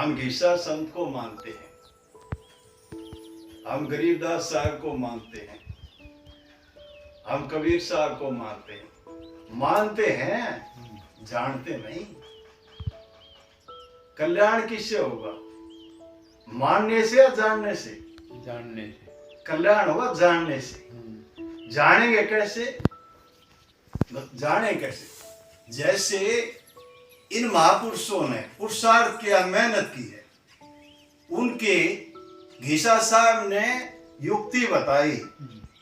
हम घीसा संत को मानते हैं, हम गरीबदास साहब को मानते हैं, हम कबीर साहब को मानते हैं, जानते नहीं। कल्याण किससे होगा? मानने से या जानने से? जानने से। कल्याण होगा जानने से। जानेंगे कैसे? जाने कैसे? जैसे इन महापुरुषों ने पुरुषार्थ किया, मेहनत की है, उनके घीसा साहब ने युक्ति बताई,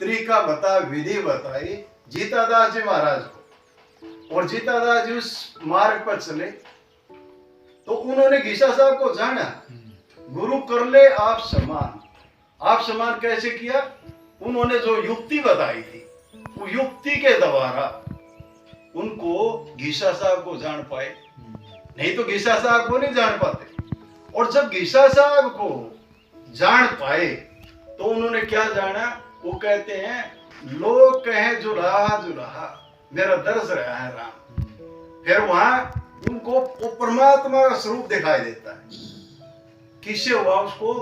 तरीका बताया, विधि बताई जीतादास जी महाराज को, और जीतादास जी उस मार्ग पर चले तो उन्होंने घीसा साहब को जाना। गुरु कर ले आप समान। आप समान कैसे किया? उन्होंने जो युक्ति बताई थी, वो युक्ति के द्वारा उनको घीसा साहब को जान पाए, नहीं तो घीसा साहब को नहीं जान पाते। और जब घीसा साहब को जान पाए तो उन्होंने क्या जाना? वो कहते हैं लोग कहें जुलाहा जुलाहा, मेरा दर्श रहा है राम। फिर वहां उनको वो परमात्मा का स्वरूप दिखाई देता है। किससे हुआ? उसको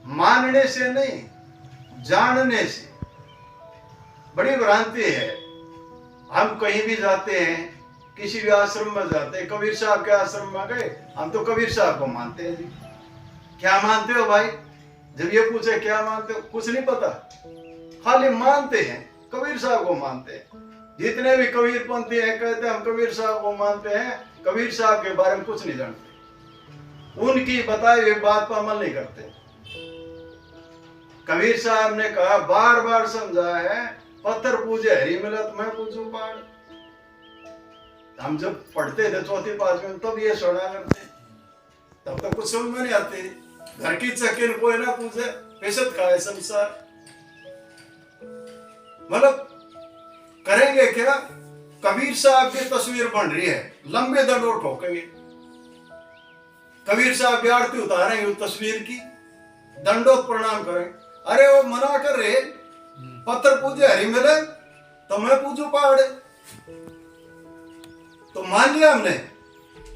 मानने से नहीं, जानने से। बड़ी भ्रांति है। हम कहीं भी जाते हैं, किसी भी आश्रम में जाते हैं, कबीर साहब के आश्रम में गए, हम तो कबीर साहब को मानते हैं जी। क्या मानते हो भाई? जब ये पूछे क्या मानते हो, कुछ नहीं पता, खाली मानते हैं, कबीर साहब को मानते हैं। जितने भी कबीर पंथी हैं कहते हैं हम कबीर साहब को मानते हैं, कबीर साहब के बारे में कुछ नहीं जानते, उनकी बताई हुई बात पर अमल नहीं करते। कबीर साहब ने कहा, बार बार समझाया है, पत्थर पूजे हरी मिलत मैं पूछूं पहाड़। हम जब पढ़ते थे चौथी पांचवी में तब ये सुना करते, तब तक कुछ समझ में नहीं आते। घर की चकिन कोई ना पूछे, पेशत खाए संसार। मतलब करेंगे क्या? कबीर साहब की तस्वीर बन रही है, लंबे दंडों ठोकेंगे। कबीर साहब की आरती उतारेंगे उस तस्वीर की, दंडोत प्रणाम करेंगे। अरे वो मना कर रहे, पत्थर पूजे हरी मिले तो मैं पूजू पहाड़। तो मान लिया हमने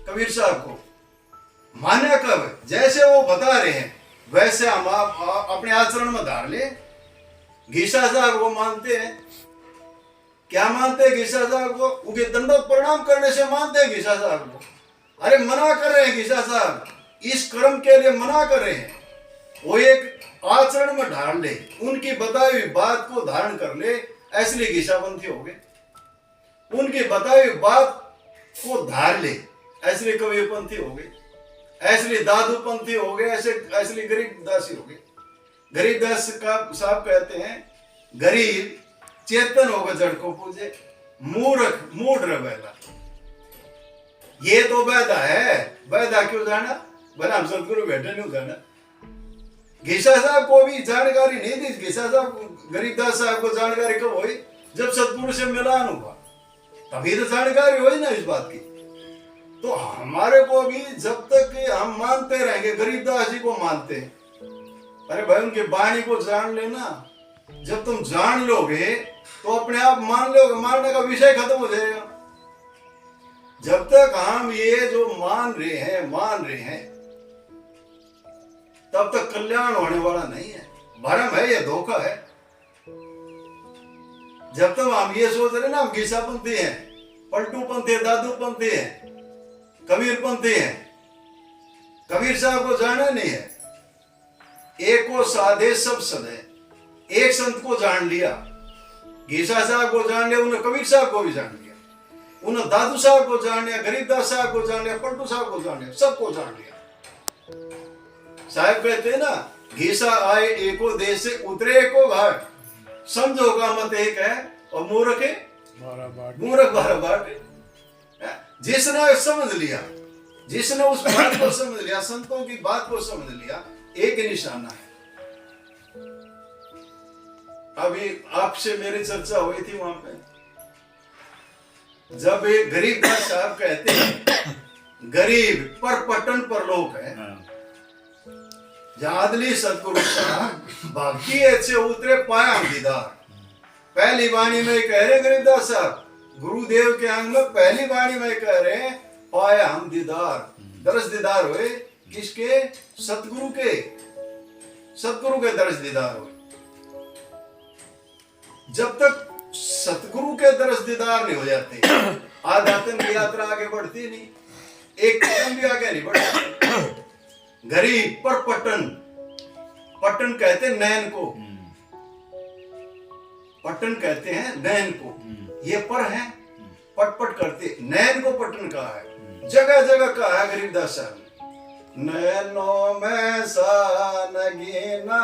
कबीर साहब को। मान्य कब? जैसे वो बता रहे हैं वैसे हम अपने आचरण में धार ले। घीसा साहब को मानते हैं, क्या मानते हैं घीसा साहब को? उनके दंडोत प्रणाम करने से मानते हैं घीसा साहब को। अरे मना कर रहे हैं घीसा साहब, इस कर्म के लिए मना कर रहे हैं। वो एक आचरण में ढाल ले, उनकी बताई हुई बात को धारण कर ले, ऐसे घीसापंथी हो गए। उनकी बताई हुई बात को धार ले, ऐसे कबीरपंथी हो गए, ऐसे दादूपंथी हो गए, ऐसे गरीबदासी हो गए। गरीबदास का साहब कहते हैं, गरीब चेतन होगा जड़ को पूजे, मूर्ख मूढ़ बैदा। ये तो बैदा है, बैदा क्यों जाना? बना हम सदगुरु बैठे नहीं जाना। घीसा साहब को भी जानकारी नहीं दी। घीसा साहब, गरीबदास साहब को जानकारी कब हुई? जब सदगुरु से मिलान हुआ, तभी तो जानकारी हुई ना इस बात की। तो हमारे को भी जब तक हम मानते रहेंगे, गरीबदास जी को मानते हैं, अरे भाई उनके वाणी को जान लेना। जब तुम जान लोगे तो अपने आप मान लोगे, मानने का विषय खत्म हो जाएगा। जब तक हम ये जो मान रहे हैं तब तक कल्याण होने वाला नहीं है। भ्रम है, ये धोखा है। जब तक हम ये सोच रहे ना हम घीसापंथी हैं, पलटूपंथी है, दादूपंथी है, कबीरपंथी है, कबीर साहब को जाना नहीं है। एक को साधे सब सदे, एक संत को जान लिया, घीसा साहब को जान लिया, उन्हें कबीर साहब को भी जान लिया, उन्हें दादू साहब को जान लिया, गरीबदास साहब को जान लिया, पलटू साहब को जान लिया, सबको जान लिया। साहब कहते हैं ना, घीसा आए एको देश से उतरे एको घाट, समझो का मत एक है और मूर्ख बारह बाट। जिसने समझ लिया, जिसने उस बात को समझ लिया, संतों की बात को समझ लिया, एक निशाना है। अभी आपसे मेरी चर्चा हुई थी वहां पे, जब एक गरीबदास साहब कहते हैं, गरीब पर पटन पर लोक है, जादली सतगुरु साहब भक्ति अच्छे उतरे पाया हम दीदार। पहली वाणी में कह रहे गरीबदास साहब, गुरुदेव के अंग में पहली वाणी में कह रहे पाया हम दीदार, दरस दीदार हुए, किसके? सतगुरु के। सतगुरु के दर्श दीदार हो। जब तक सतगुरु के दर्श दीदार नहीं हो जाते, आध्यात्म की यात्रा आगे बढ़ती नहीं, एक कदम भी आगे नहीं बढ़ती। गरीब पर पट्टन, पट्टन कहते हैं नयन को, पट्टन कहते हैं नयन को, ये पर है, पटपट करते, नयन को पट्टन कहा है, जगह जगह कहा है गरीबदास साहब ने। नैनों में सा नगीना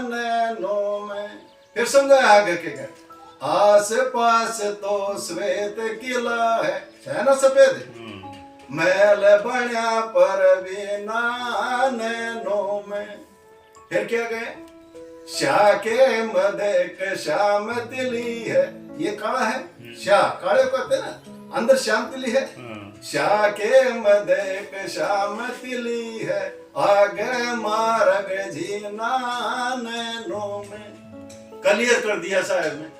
नैनों में, फिर समझाया आगे के क्या, आस पास तो श्वेत किला है ना सफेद, मैल बण्या पर बिना नैनों में। फिर क्या गए, शाह के मदेक श्याम तिली है, ये काला है, शाह काले को कहते हैं ना, अंदर श्याम तिली है। शाह के मदेक श्याम तिली है, आगे मार्ग जीना नैनों में। क्लियर कर दिया साहब ने।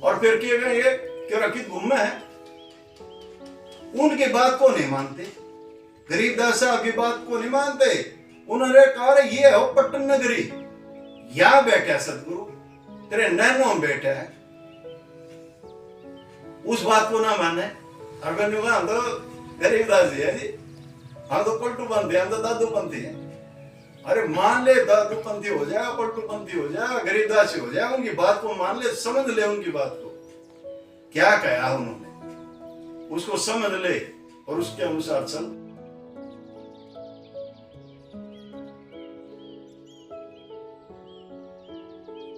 और फिर क्या गए, ये क्यों रखी घूमे है, उनकी बात को नहीं मानते, गरीबदास साहब की बात को नहीं मानते। उन्होंने कहा ये हो पट्टन नगरी, यहां बैठा सतगुरु, तेरे नैनों में बैठा है, उस बात को ना माने। और मैंने कहा हम तो गरीबदास जी है जी, हम तो पलटू पंथी, हम तो दादू पंथी हैं। अरे मान ले, दादू पंथी हो जाए, पलटू पंथी हो जाए, गरीबदास हो जाए, उनकी बात को मान ले, समझ ले उनकी बात को, क्या कहा उन्होंने, उसको समझ ले और उसके अनुसार चल।